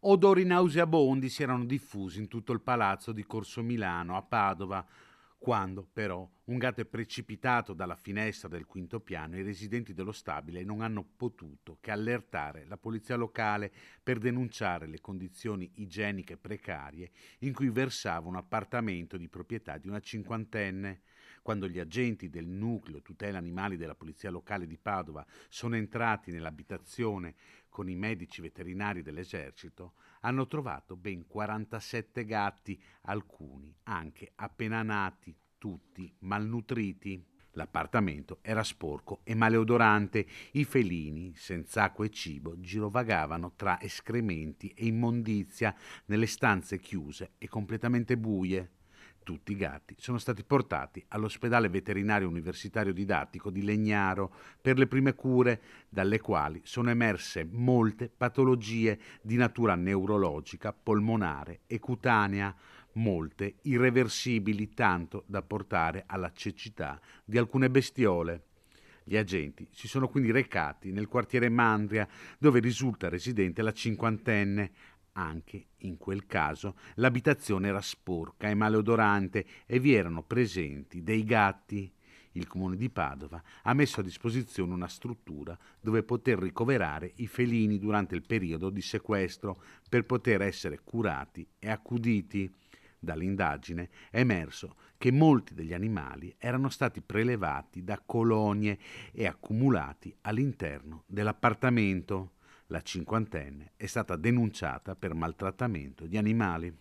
Odori nauseabondi si erano diffusi in tutto il palazzo di Corso Milano, a Padova, quando, però, un gatto è precipitato dalla finestra del quinto piano, i residenti dello stabile non hanno potuto che allertare la polizia locale per denunciare le condizioni igieniche precarie in cui versava un appartamento di proprietà di una cinquantenne. Quando gli agenti del nucleo tutela animali della polizia locale di Padova sono entrati nell'abitazione con i medici veterinari dell'esercito, hanno trovato ben 47 gatti, alcuni anche appena nati, tutti malnutriti. L'appartamento era sporco e maleodorante, i felini, senza acqua e cibo, girovagavano tra escrementi e immondizia nelle stanze chiuse e completamente buie. Tutti i gatti sono stati portati all'ospedale veterinario universitario didattico di Legnaro per le prime cure, dalle quali sono emerse molte patologie di natura neurologica, polmonare e cutanea, molte irreversibili, tanto da portare alla cecità di alcune bestiole. Gli agenti si sono quindi recati nel quartiere Mandria, dove risulta residente la cinquantenne. Anche in quel caso l'abitazione era sporca e maleodorante e vi erano presenti dei gatti. Il comune di Padova ha messo a disposizione una struttura dove poter ricoverare i felini durante il periodo di sequestro per poter essere curati e accuditi. Dall'indagine è emerso che molti degli animali erano stati prelevati da colonie e accumulati all'interno dell'appartamento. La cinquantenne è stata denunciata per maltrattamento di animali.